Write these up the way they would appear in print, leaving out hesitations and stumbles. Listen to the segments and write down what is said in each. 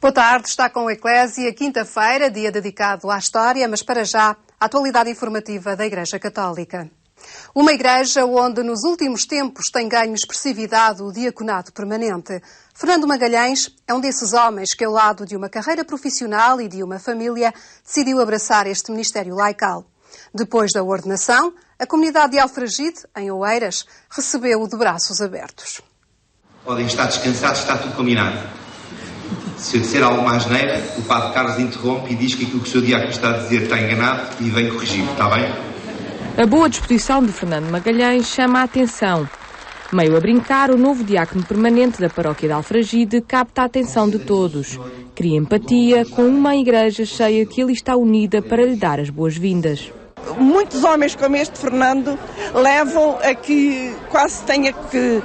Boa tarde, está com a Eclésia, quinta-feira, dia dedicado à história, mas para já, a atualidade informativa da Igreja Católica. Uma igreja onde nos últimos tempos tem ganho expressividade o diaconato permanente. Fernando Magalhães é um desses homens que, ao lado de uma carreira profissional e de uma família, decidiu abraçar este ministério laical. Depois da ordenação, a comunidade de Alfragide, em Oeiras, recebeu-o de braços abertos. Podem estar descansados, está tudo combinado. Se eu disser alguma asneira, o Padre Carlos interrompe e diz que aquilo que o Sr. Diácono está a dizer está enganado e vem corrigir, está bem? A boa disposição de Fernando Magalhães chama a atenção. Meio a brincar, o novo diácono permanente da paróquia de Alfragide capta a atenção de todos. Cria empatia com uma igreja cheia que ali está unida para lhe dar as boas-vindas. Muitos homens como este Fernando levam a que quase tenha que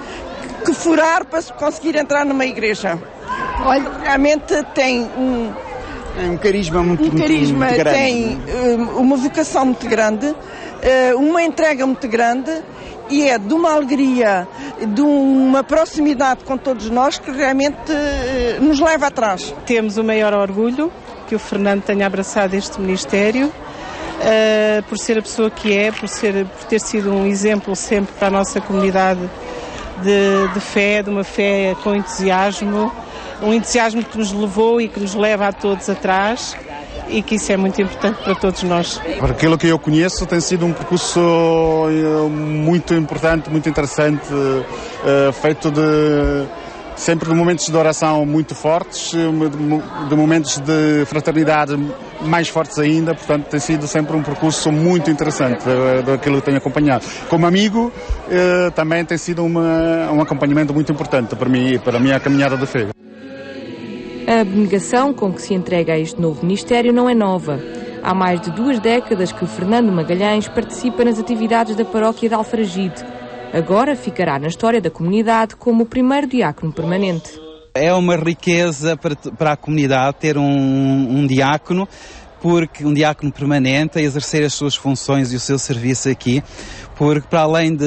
furar para conseguir entrar numa igreja. Olha, realmente tem um carisma muito grande. Tem uma vocação muito grande, uma entrega muito grande e é de uma alegria, de uma proximidade com todos nós que realmente nos leva atrás. Temos o maior orgulho que o Fernando tenha abraçado este ministério, por ser a pessoa que é, por ter sido um exemplo sempre para a nossa comunidade de fé, de uma fé com entusiasmo, um entusiasmo que nos levou e que nos leva a todos atrás e que isso é muito importante para todos nós. Por aquilo que eu conheço, tem sido um percurso muito importante, muito interessante, feito sempre de momentos de oração muito fortes, de momentos de fraternidade mais fortes ainda, portanto tem sido sempre um percurso muito interessante daquilo que tenho acompanhado. Como amigo, também tem sido um acompanhamento muito importante para mim e para a minha caminhada de fé. A abnegação com que se entrega a este novo ministério não é nova. Há mais de 2 décadas que Fernando Magalhães participa nas atividades da paróquia de Alfragide. Agora ficará na história da comunidade como o primeiro diácono permanente. É uma riqueza para a comunidade ter um diácono, porque um diácono permanente a exercer as suas funções e o seu serviço aqui, porque para além de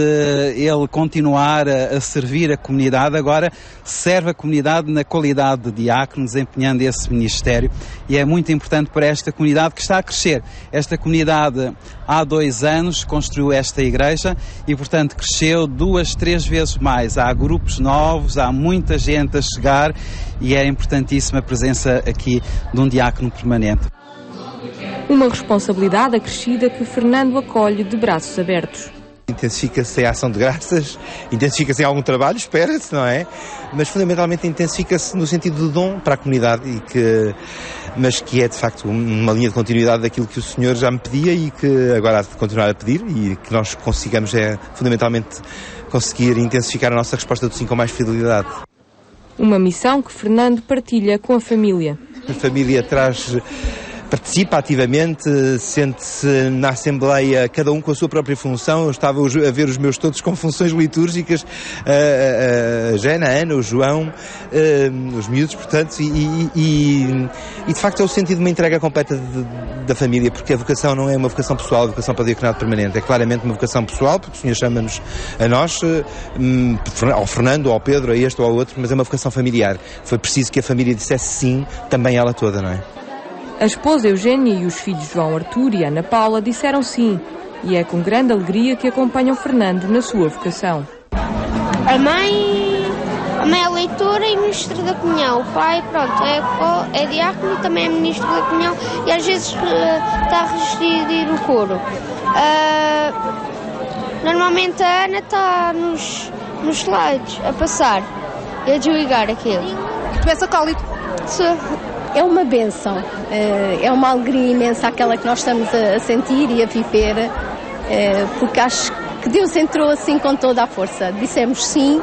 ele continuar a servir a comunidade, agora serve a comunidade na qualidade de diácono, desempenhando esse ministério, e é muito importante para esta comunidade que está a crescer. Esta comunidade há 2 anos construiu esta igreja e, portanto, cresceu 2, 3 vezes mais. Há grupos novos, há muita gente a chegar e é importantíssima a presença aqui de um diácono permanente. Uma responsabilidade acrescida que Fernando acolhe de braços abertos. Intensifica-se a ação de graças, intensifica-se em algum trabalho, espera-se, não é? Mas fundamentalmente intensifica-se no sentido de dom para a comunidade, mas que é de facto uma linha de continuidade daquilo que o Senhor já me pedia e que agora há de continuar a pedir, e que nós consigamos fundamentalmente conseguir intensificar a nossa resposta do sim com mais fidelidade. Uma missão que Fernando partilha com a família. A família participa ativamente, sente-se na Assembleia, cada um com a sua própria função. Eu estava a ver os meus todos com funções litúrgicas, a Jana, a Ana, o João, os miúdos, portanto, e de facto é o sentido de uma entrega completa da família, porque a vocação não é uma vocação pessoal, a vocação para o diaconato permanente, é claramente uma vocação pessoal, porque o Senhor chama-nos a nós, ao Fernando, ao Pedro, a este ou ao outro, mas é uma vocação familiar. Foi preciso que a família dissesse sim, também ela toda, não é? A esposa Eugénia e os filhos João Artur e Ana Paula disseram sim, e é com grande alegria que acompanham Fernando na sua vocação. A mãe é leitora e ministro da comunhão. O pai, pronto, é diácono e também é ministro da comunhão e às vezes está a residir o coro. Normalmente a Ana está nos slides a passar e a desligar aquilo. Tu és acólito? Sou. É uma bênção, é uma alegria imensa aquela que nós estamos a sentir e a viver, porque acho que Deus entrou assim com toda a força. Dissemos sim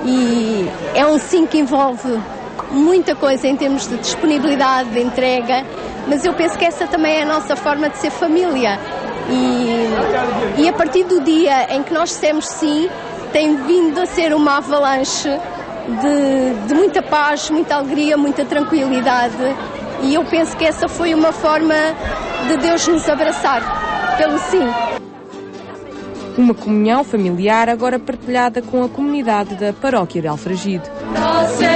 e é um sim que envolve muita coisa em termos de disponibilidade, de entrega, mas eu penso que essa também é a nossa forma de ser família e a partir do dia em que nós dissemos sim, tem vindo a ser uma avalanche de muita paz, muita alegria, muita tranquilidade, e eu penso que essa foi uma forma de Deus nos abraçar, pelo sim. Uma comunhão familiar agora partilhada com a comunidade da paróquia de Alfragide. No céu,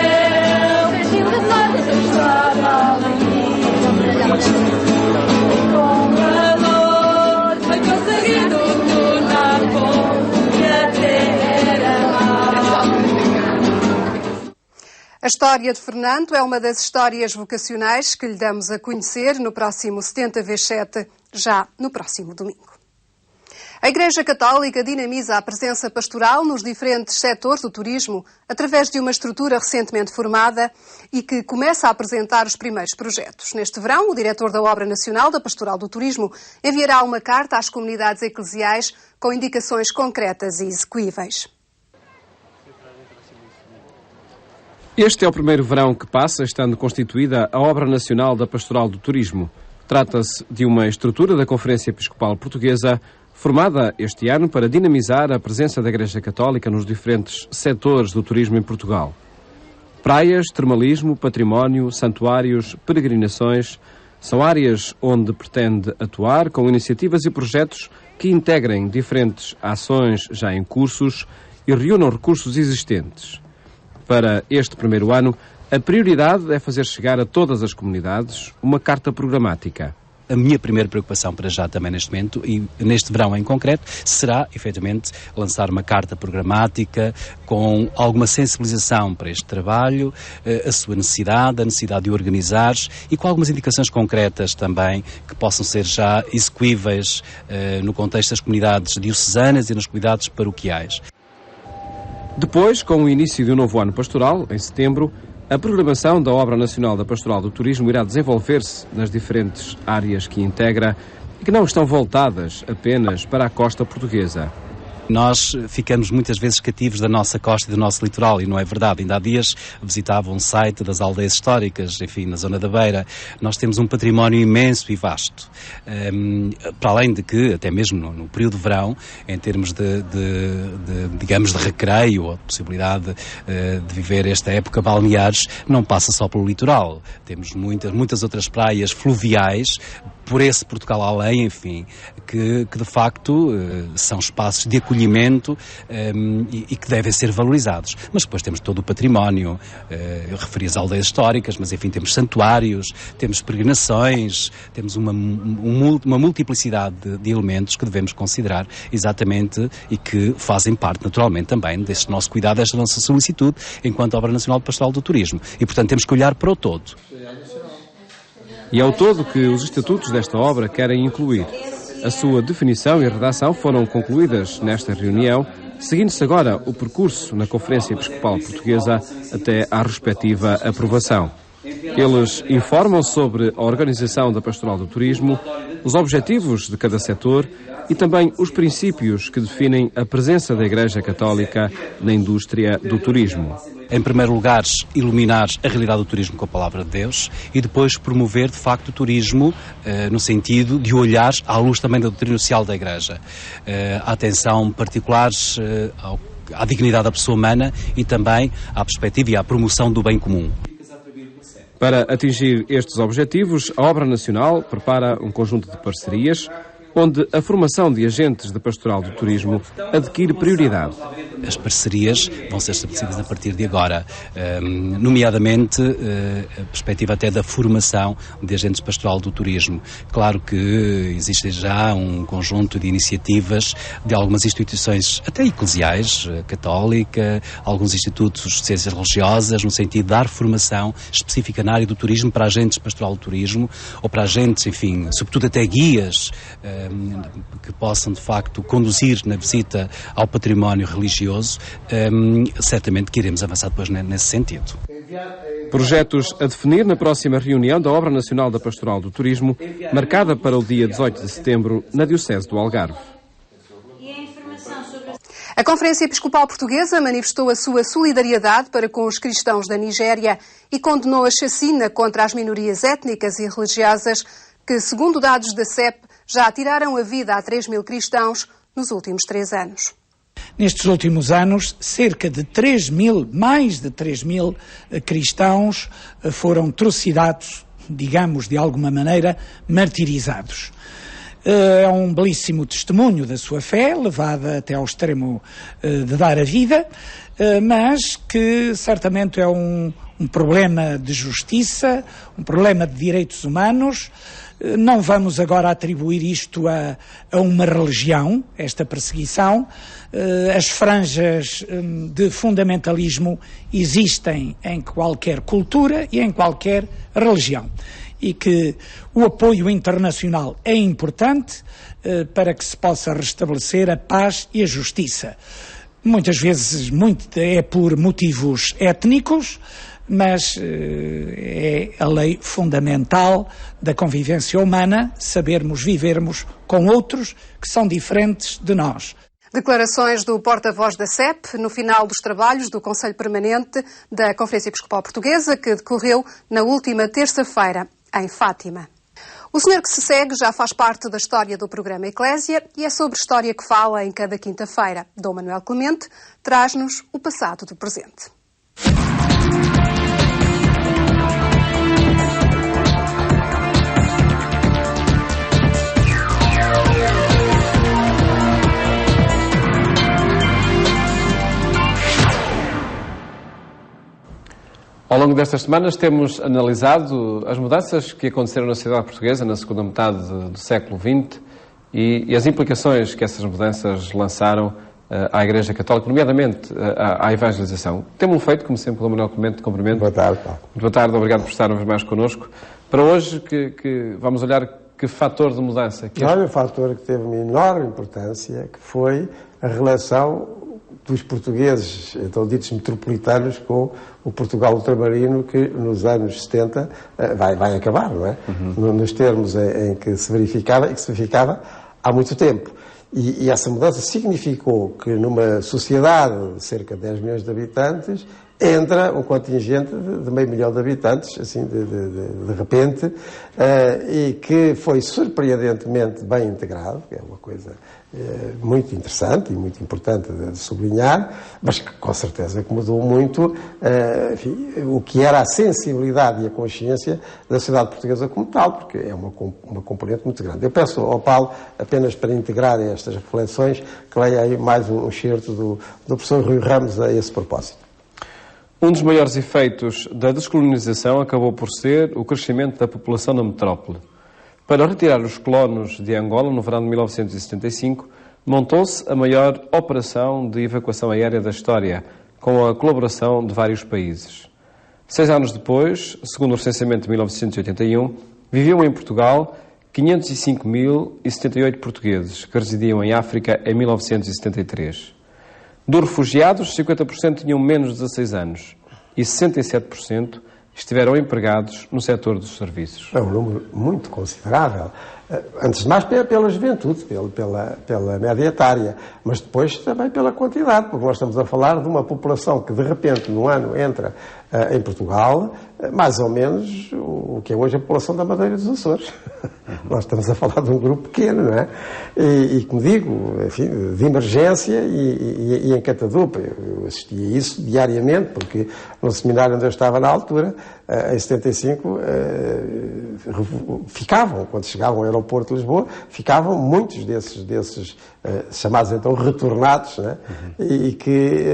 A história de Fernando é uma das histórias vocacionais que lhe damos a conhecer no próximo 70x7, já no próximo domingo. A Igreja Católica dinamiza a presença pastoral nos diferentes setores do turismo através de uma estrutura recentemente formada e que começa a apresentar os primeiros projetos. Neste verão, o diretor da Obra Nacional da Pastoral do Turismo enviará uma carta às comunidades eclesiais com indicações concretas e execuíveis. Este é o primeiro verão que passa, estando constituída a Obra Nacional da Pastoral do Turismo. Trata-se de uma estrutura da Conferência Episcopal Portuguesa, formada este ano para dinamizar a presença da Igreja Católica nos diferentes setores do turismo em Portugal. Praias, termalismo, património, santuários, peregrinações, são áreas onde pretende atuar com iniciativas e projetos que integrem diferentes ações já em cursos e reúnam recursos existentes. Para este primeiro ano, a prioridade é fazer chegar a todas as comunidades uma carta programática. A minha primeira preocupação para já também neste momento, e neste verão em concreto, será, efetivamente, lançar uma carta programática com alguma sensibilização para este trabalho, a sua necessidade, a necessidade de organizar e com algumas indicações concretas também que possam ser já execuíveis no contexto das comunidades diocesanas e nas comunidades paroquiais. Depois, com o início do novo ano pastoral, em setembro, a programação da Obra Nacional da Pastoral do Turismo irá desenvolver-se nas diferentes áreas que integra e que não estão voltadas apenas para a costa portuguesa. Nós ficamos muitas vezes cativos da nossa costa e do nosso litoral, e não é verdade. Ainda há dias visitava um site das aldeias históricas, enfim, na zona da Beira. Nós temos um património imenso e vasto. Para além de que, até mesmo no período de verão, em termos digamos, de recreio, ou de possibilidade de viver esta época balneares, não passa só pelo litoral. Temos muitas outras praias fluviais, por esse Portugal além, enfim, que de facto são espaços de acolhimento e que devem ser valorizados. Mas depois temos todo o património, eu referi as aldeias históricas, mas enfim, temos santuários, temos peregrinações, temos uma multiplicidade de elementos que devemos considerar exatamente e que fazem parte naturalmente também deste nosso cuidado, desta nossa solicitude enquanto Obra Nacional de Pastoral do Turismo. E portanto temos que olhar para o todo. E é o todo que os estatutos desta obra querem incluir. A sua definição e redação foram concluídas nesta reunião, seguindo-se agora o percurso na Conferência Episcopal Portuguesa até à respectiva aprovação. Eles informam sobre a organização da Pastoral do Turismo, os objetivos de cada setor e também os princípios que definem a presença da Igreja Católica na indústria do turismo. Em primeiro lugar, iluminar a realidade do turismo com a Palavra de Deus e depois promover, de facto, o turismo no sentido de olhar à luz também da doutrina social da Igreja. A atenção particular à dignidade da pessoa humana e também à perspectiva e à promoção do bem comum. Para atingir estes objetivos, a Obra Nacional prepara um conjunto de parcerias onde a formação de agentes da Pastoral do Turismo adquire prioridade. As parcerias vão ser estabelecidas a partir de agora, nomeadamente a perspectiva até da formação de agentes de Pastoral do Turismo. Claro que existe já um conjunto de iniciativas de algumas instituições, até eclesiais, católica, alguns institutos de ciências religiosas, no sentido de dar formação específica na área do turismo para agentes de Pastoral do Turismo, ou para agentes, enfim, sobretudo até guias, que possam de facto conduzir na visita ao património religioso, certamente que iremos avançar depois nesse sentido. Projetos a definir na próxima reunião da Obra Nacional da Pastoral do Turismo, marcada para o dia 18 de setembro, na Diocese do Algarve. A Conferência Episcopal Portuguesa manifestou a sua solidariedade para com os cristãos da Nigéria e condenou a chacina contra as minorias étnicas e religiosas que, segundo dados da CEP, já tiraram a vida a 3.000 cristãos nos últimos 3 anos. Nestes últimos anos, cerca de 3.000, mais de 3.000 cristãos foram trucidados, digamos, de alguma maneira, martirizados. É um belíssimo testemunho da sua fé, levada até ao extremo de dar a vida, mas que certamente é um problema de justiça, um problema de direitos humanos. Não vamos agora atribuir isto a uma religião, esta perseguição. As franjas de fundamentalismo existem em qualquer cultura e em qualquer religião. E que o apoio internacional é importante para que se possa restabelecer a paz e a justiça. Muitas vezes é por motivos étnicos, mas é a lei fundamental da convivência humana, sabermos vivermos com outros que são diferentes de nós. Declarações do porta-voz da CEP no final dos trabalhos do Conselho Permanente da Conferência Episcopal Portuguesa, que decorreu na última terça-feira, em Fátima. O senhor que se segue já faz parte da história do programa Eclésia e é sobre história que fala em cada quinta-feira. Dom Manuel Clemente traz-nos o passado do presente. Ao longo destas semanas temos analisado as mudanças que aconteceram na sociedade portuguesa na segunda metade do século XX e as implicações que essas mudanças lançaram à Igreja Católica, nomeadamente à evangelização. Temos feito, como sempre, pelo Manuel Clemente, cumprimento. Boa tarde, Paulo. Muito boa tarde, obrigado por estar uma vez mais connosco. Para hoje, que vamos olhar que fator de mudança... Olha, um fator que teve uma enorme importância, que foi a relação dos portugueses, então ditos metropolitanos, com o Portugal ultramarino, que nos anos 70 vai acabar, não é? Nos termos em que se verificava, e que se verificava há muito tempo. E essa mudança significou que numa sociedade de cerca de 10 milhões de habitantes entra um contingente de meio milhão de habitantes, assim, de repente, e que foi surpreendentemente bem integrado, que é uma coisa muito interessante e muito importante de sublinhar, mas que com certeza que mudou muito enfim, o que era a sensibilidade e a consciência da sociedade portuguesa como tal, porque é uma componente muito grande. Eu peço ao Paulo, apenas para integrar estas reflexões, que leia aí mais um excerto do professor Rui Ramos a esse propósito. Um dos maiores efeitos da descolonização acabou por ser o crescimento da população na metrópole. Para retirar os colonos de Angola, no verão de 1975, montou-se a maior operação de evacuação aérea da história, com a colaboração de vários países. 6 anos depois, segundo o recenseamento de 1981, viviam em Portugal 505.078 portugueses, que residiam em África em 1973. Dos refugiados, 50% tinham menos de 16 anos e 67% estiveram empregados no setor dos serviços. É um número muito considerável. Antes de mais pela juventude, pela média etária, mas depois também pela quantidade, porque nós estamos a falar de uma população que de repente no ano entra em Portugal, mais ou menos o que é hoje a população da Madeira dos Açores. Nós estamos a falar de um grupo pequeno, não é? E como digo, enfim, de emergência e em catadupa. Eu assistia a isso diariamente, porque no seminário onde eu estava na altura, em 75, ficavam, quando chegavam ao aeroporto de Lisboa, ficavam muitos desses chamados então retornados, né? E que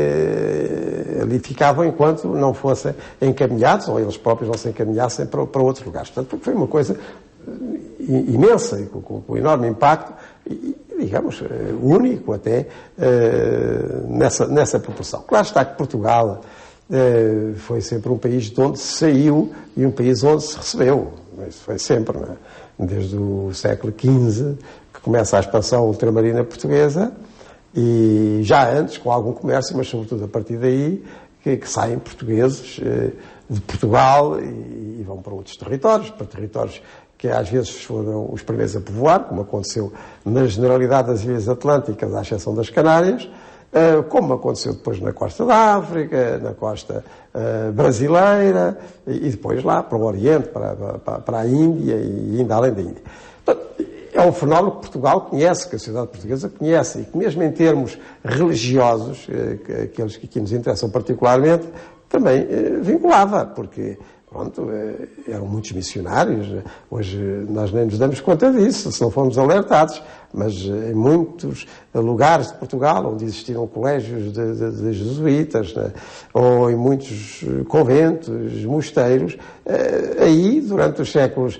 ali ficavam enquanto não fossem encaminhados, ou eles próprios não se encaminhassem para outros lugares. Portanto, foi uma coisa imensa, e com enorme impacto, e, digamos, único até nessa proporção. Claro está que Portugal foi sempre um país de onde se saiu e um país onde se recebeu. Isso foi sempre, não é? Desde o século XV, que começa a expansão ultramarina portuguesa, e já antes, com algum comércio, mas sobretudo a partir daí, que saem portugueses de Portugal e vão para outros territórios, para territórios que às vezes foram os primeiros a povoar, como aconteceu na generalidade das ilhas atlânticas, à exceção das Canárias, como aconteceu depois na costa da África, na costa brasileira, e depois lá para o Oriente, para a Índia e ainda além da Índia. É um fenómeno que Portugal conhece, que a sociedade portuguesa conhece, e que mesmo em termos religiosos, aqueles que aqui nos interessam particularmente, também vinculava, porque Pronto, eram muitos missionários. Hoje nós nem nos damos conta disso, se não formos alertados. Mas em muitos lugares de Portugal, onde existiram colégios de jesuítas, né, ou em muitos conventos, mosteiros, aí, durante os séculos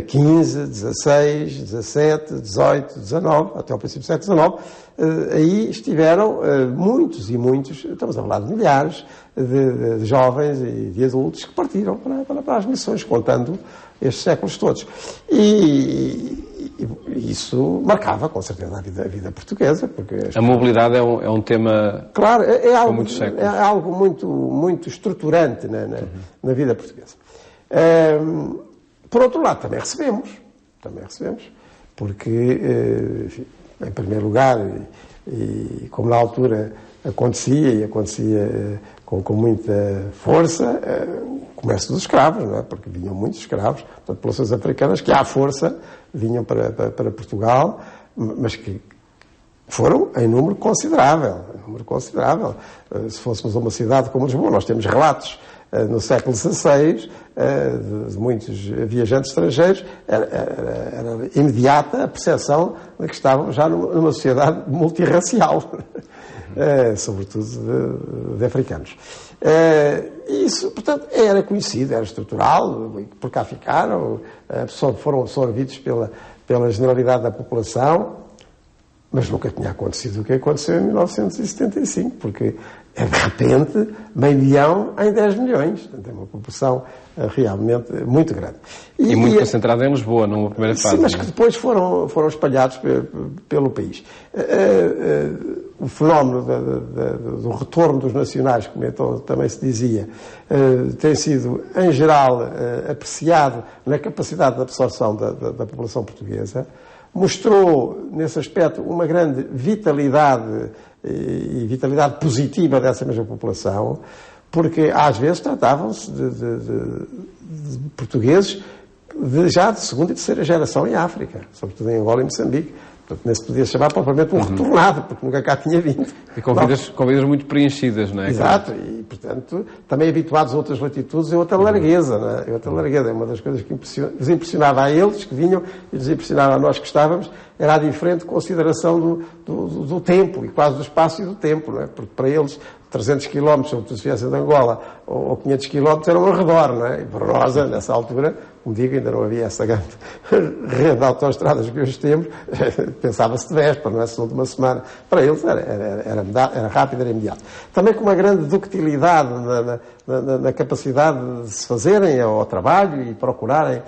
XV, XVI, XVII, XVIII, XIX, até ao princípio do século XIX, aí estiveram muitos e muitos, estamos a falar de milhares, de jovens e de adultos que partiram para as missões, contando estes séculos todos. E isso marcava, com certeza, a vida portuguesa. Porque a mobilidade é um tema, claro, com muitos séculos. É algo muito estruturante na vida portuguesa. Por outro lado, também recebemos, porque, enfim, em primeiro lugar, e como na altura acontecia com muita força, o comércio dos escravos, não é? Porque vinham muitos escravos, portanto, populações africanas que à força vinham para Portugal, mas que foram em número considerável. Se fôssemos uma cidade como Lisboa, nós temos relatos no século XVI de muitos viajantes estrangeiros, era imediata a percepção de que estávamos já numa sociedade multirracial, sobretudo de africanos. Isso, portanto, era conhecido, era estrutural, por cá ficaram, foram absorvidos pela generalidade da população, mas nunca tinha acontecido o que aconteceu em 1975, porque é de repente meio milhão em 10 milhões. Portanto, é uma população realmente muito grande. E muito concentrada em Lisboa, numa primeira fase. Sim, mas que depois foram espalhados pelo país. O fenómeno do retorno dos nacionais, como então também se dizia, tem sido, em geral, apreciado na capacidade de absorção da população portuguesa. Mostrou, nesse aspecto, uma grande vitalidade e vitalidade positiva dessa mesma população, porque às vezes tratavam-se de portugueses já de segunda e terceira geração em África, sobretudo em Angola e Moçambique. Portanto, nem se podia chamar propriamente um retornado, porque nunca cá tinha vindo. E com vidas muito preenchidas, não é? Exato, e portanto também habituados a outras latitudes e outra largueza, não é? Outra largueza. É uma das coisas que nos impressionava a eles que vinham e nos impressionava a nós que estávamos, era a diferente consideração do tempo, e quase do espaço e do tempo, não é? Porque para eles 300 km, sobre tu se viesse de Angola, ou 500 km eram ao redor, não é? E para nós, nessa altura, como digo, ainda não havia essa grande rede de autoestradas que hoje temos, pensava-se de véspera, não é? Só de uma semana. Para eles era rápido, era imediato. Também com uma grande ductilidade na capacidade de se fazerem ao trabalho e procurarem.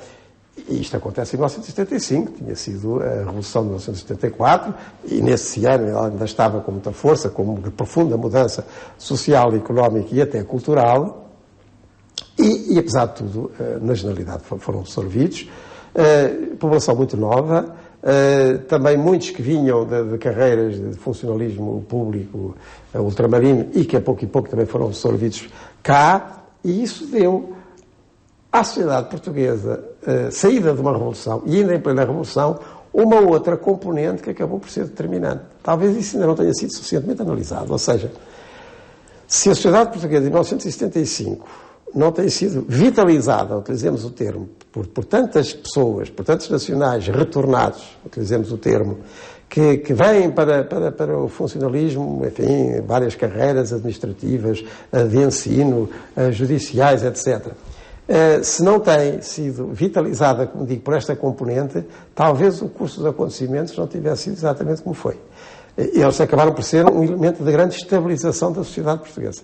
E isto acontece em 1975, tinha sido a Revolução de 1974, e nesse ano ela ainda estava com muita força, com uma profunda mudança social, económica e até cultural, e apesar de tudo, na generalidade foram absorvidos, população muito nova, também muitos que vinham de carreiras de funcionalismo público ultramarino e que a pouco e pouco também foram absorvidos cá, e isso deu à sociedade portuguesa, saída de uma revolução, e ainda em plena revolução, uma outra componente que acabou por ser determinante. Talvez isso ainda não tenha sido suficientemente analisado. Ou seja, se a sociedade portuguesa de 1975 não tem sido vitalizada, utilizemos o termo, por tantas pessoas, por tantos nacionais retornados, utilizemos o termo, que vêm para o funcionalismo, enfim, várias carreiras administrativas, de ensino, judiciais, etc., se não tem sido vitalizada, como digo, por esta componente, talvez o curso dos acontecimentos não tivesse sido exatamente como foi. Eles acabaram por ser um elemento de grande estabilização da sociedade portuguesa.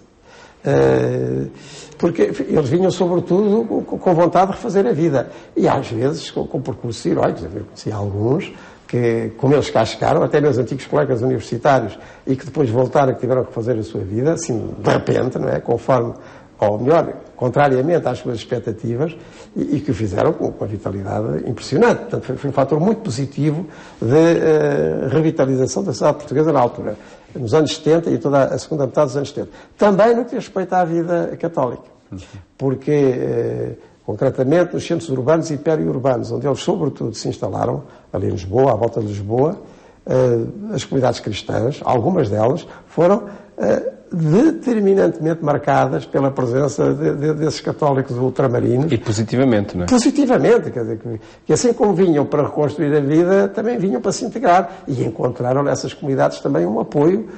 Porque eles vinham, sobretudo, com vontade de refazer a vida. E, às vezes, com percursos heróicos. Eu conheci alguns que, como eles cá chegaram, até meus antigos colegas universitários, e que depois voltaram, que tiveram que fazer a sua vida, assim, de repente, não é? Conforme, ou melhor, contrariamente às suas expectativas, e que o fizeram com uma vitalidade impressionante. Portanto, foi um fator muito positivo de revitalização da sociedade portuguesa na altura, nos anos 70 e toda a segunda metade dos anos 70. Também no que diz respeito à vida católica, porque, concretamente, nos centros urbanos e periurbanos, onde eles, sobretudo, se instalaram, ali em Lisboa, à volta de Lisboa, as comunidades cristãs, algumas delas, foram determinantemente marcadas pela presença desses católicos ultramarinos. E positivamente, não é? Positivamente, quer dizer, que assim como vinham para reconstruir a vida, também vinham para se integrar e encontraram nessas comunidades também um apoio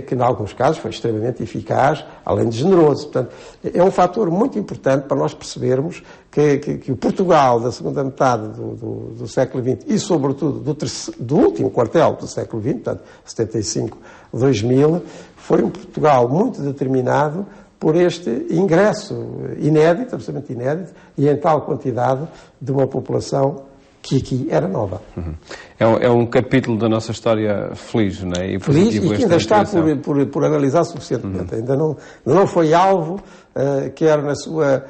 que, em alguns casos, foi extremamente eficaz, além de generoso. Portanto, é um fator muito importante para nós percebermos que o Portugal da segunda metade do século XX e, sobretudo, do último quartel do século XX, portanto, 75-2000, foi um Portugal muito determinado por este ingresso inédito, absolutamente inédito, e em tal quantidade de uma população que aqui era nova. É um capítulo da nossa história feliz, não é? Feliz e que ainda está por analisar suficientemente. Ainda não foi alvo, quer na sua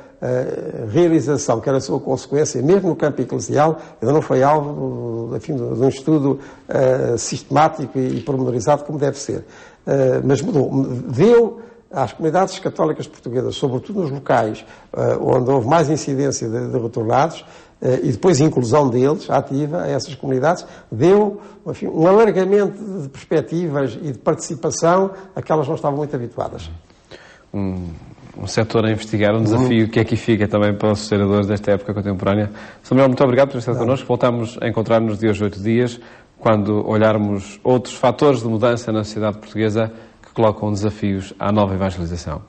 realização, quer na sua consequência, mesmo no campo eclesial, ainda não foi alvo de um estudo sistemático e pormenorizado como deve ser. Mas mudou. Deu às comunidades católicas portuguesas, sobretudo nos locais onde houve mais incidência de retornados, e depois inclusão deles, ativa, a essas comunidades, deu, enfim, um alargamento de perspectivas e de participação a que elas não estavam muito habituadas. Um setor a investigar, um desafio que aqui fica também para os historiadores desta época contemporânea. Samuel, muito obrigado por ter estado connosco. Voltamos a encontrar-nos de hoje a 8 dias, quando olharmos outros fatores de mudança na sociedade portuguesa que colocam desafios à nova evangelização.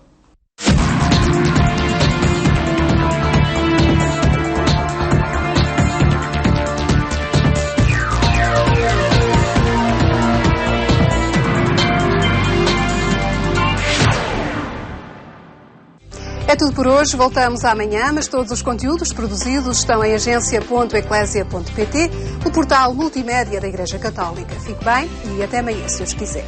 É tudo por hoje, voltamos amanhã, mas todos os conteúdos produzidos estão em agência.eclesia.pt, o portal multimédia da Igreja Católica. Fique bem e até amanhã, se os quiser.